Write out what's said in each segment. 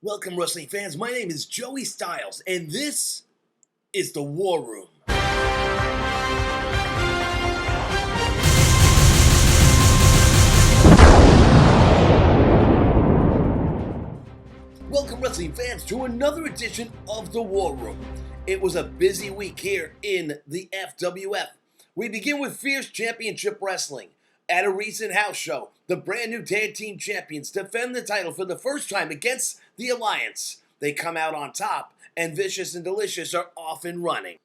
Welcome, wrestling fans. My name is Joey Styles, and this is the War Room. Welcome, wrestling fans, to another edition of the War Room. It was a busy week here in the FWF. We begin with Fierce Championship Wrestling. At a recent house show, the brand new tag team champions defend the title for the first time against the Alliance. They come out on top, and Vicious and Delicious are off and running.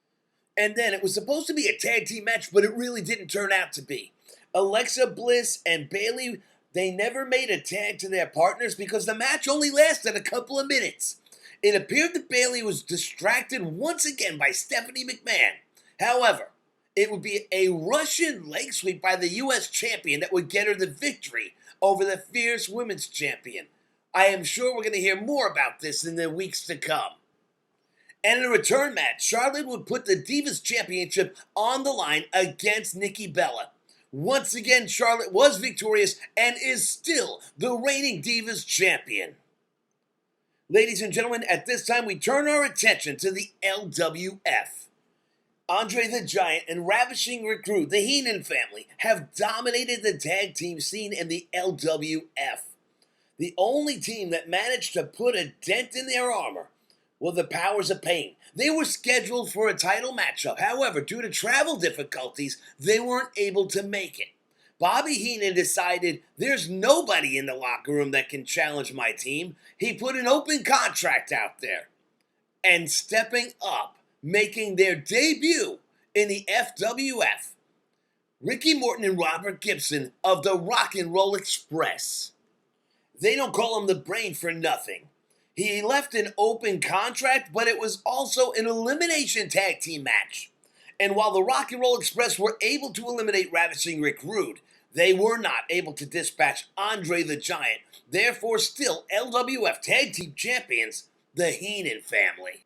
And then it was supposed to be a tag team match, but it really didn't turn out to be. Alexa Bliss and Bayley, they never made a tag to their partners because the match only lasted a couple of minutes. It appeared that Bayley was distracted once again by Stephanie McMahon. However, it would be a Russian leg sweep by the U.S. champion that would get her the victory over the Fierce Women's Champion. I am sure we're going to hear more about this in the weeks to come. And in a return match, Charlotte would put the Divas Championship on the line against Nikki Bella. Once again, Charlotte was victorious and is still the reigning Divas Champion. Ladies and gentlemen, at this time we turn our attention to the LWF. Andre the Giant and Ravishing Rick Rude, the Heenan family, have dominated the tag team scene in the LWF. The only team that managed to put a dent in their armor were the Powers of Pain. They were scheduled for a title matchup. However, due to travel difficulties, they weren't able to make it. Bobby Heenan decided there's nobody in the locker room that can challenge my team. He put an open contract out there. And stepping up, making their debut in the FWF, Ricky Morton and Robert Gibson of the Rock and Roll Express. They don't call him the Brain for nothing. He left an open contract, but it was also an elimination tag team match. And while the Rock and Roll Express were able to eliminate Ravishing Rick Rude, they were not able to dispatch Andre the Giant. Therefore, still LWF Tag Team Champions, the Heenan family.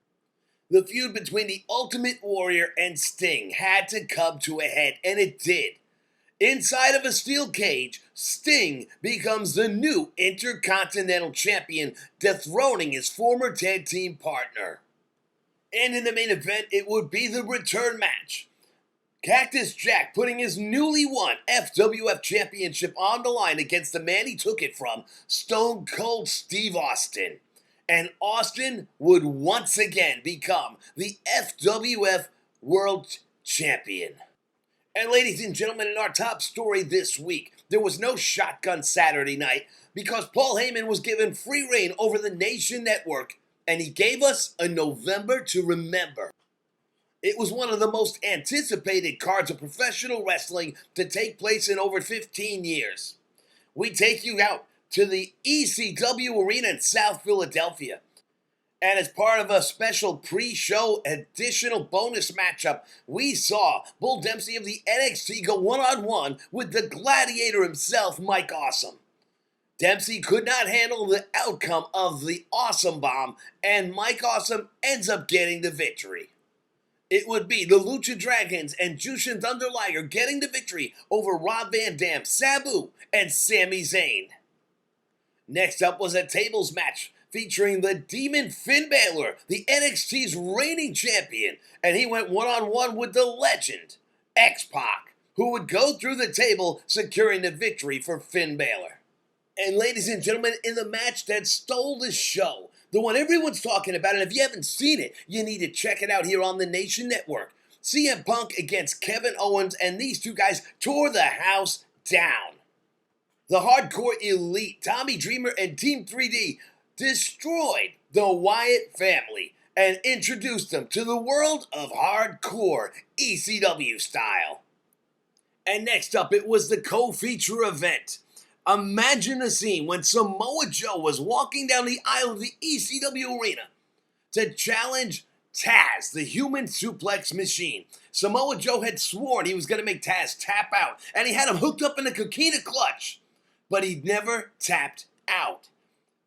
The feud between the Ultimate Warrior and Sting had to come to a head, and it did. Inside of a steel cage, Sting becomes the new Intercontinental Champion, dethroning his former tag team partner. And in the main event, it would be the return match. Cactus Jack putting his newly won FWF Championship on the line against the man he took it from, Stone Cold Steve Austin. And Austin would once again become the FWF World Champion. And ladies and gentlemen, in our top story this week, there was no Shotgun Saturday night because Paul Heyman was given free reign over the Nation Network, and he gave us a November to remember. It was one of the most anticipated cards of professional wrestling to take place in over 15 years. We take you out to the ECW Arena in South Philadelphia. And as part of a special pre-show additional bonus matchup, we saw Bull Dempsey of the NXT go one-on-one with the Gladiator himself, Mike Awesome. Dempsey could not handle the outcome of the Awesome Bomb, and Mike Awesome ends up getting the victory. It would be the Lucha Dragons and Jushin Thunder Liger getting the victory over Rob Van Dam, Sabu, and Sami Zayn. Next up was a tables match featuring the Demon Finn Balor, the NXT's reigning champion, and he went one-on-one with the legend, X-Pac, who would go through the table, securing the victory for Finn Balor. And ladies and gentlemen, in the match that stole the show, the one everyone's talking about, and if you haven't seen it, you need to check it out here on the Nation Network. CM Punk against Kevin Owens, and these two guys tore the house down. The Hardcore Elite, Tommy Dreamer and Team 3D, destroyed the Wyatt family and introduced them to the world of hardcore ECW style. And next up, it was the co-feature event. Imagine the scene when Samoa Joe was walking down the aisle of the ECW arena to challenge Taz, the human suplex machine. Samoa Joe had sworn he was going to make Taz tap out, and he had him hooked up in a coquina clutch, but he never tapped out.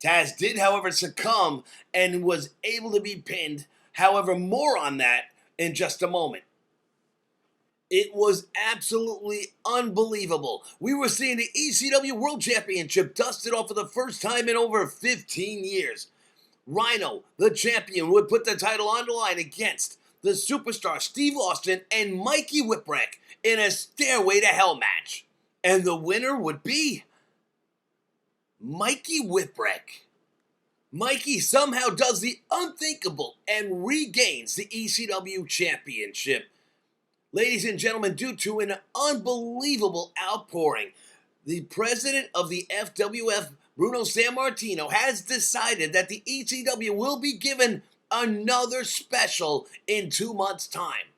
Taz did, however, succumb and was able to be pinned. However, more on that in just a moment. It was absolutely unbelievable. We were seeing the ECW World Championship dusted off for the first time in over 15 years. Rhino, the champion, would put the title on the line against the superstar Steve Austin and Mikey Whipwreck in a Stairway to Hell match. And the winner would be Mikey Whipwreck. Mikey somehow does the unthinkable and regains the ECW championship. Ladies and gentlemen, due to an unbelievable outpouring, the president of the FWF, Bruno Sammartino, has decided that the ECW will be given another special in 2 months' time.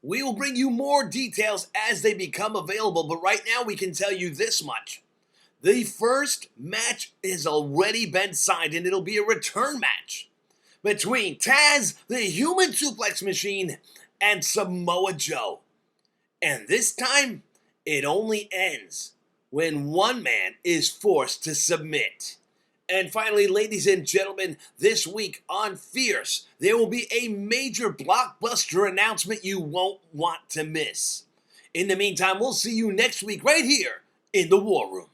We will bring you more details as they become available, but right now we can tell you this much. The first match has already been signed, and it'll be a return match between Taz, the Human Suplex Machine, and Samoa Joe. And this time, it only ends when one man is forced to submit. And finally, ladies and gentlemen, this week on Fierce, there will be a major blockbuster announcement you won't want to miss. In the meantime, we'll see you next week right here in the War Room.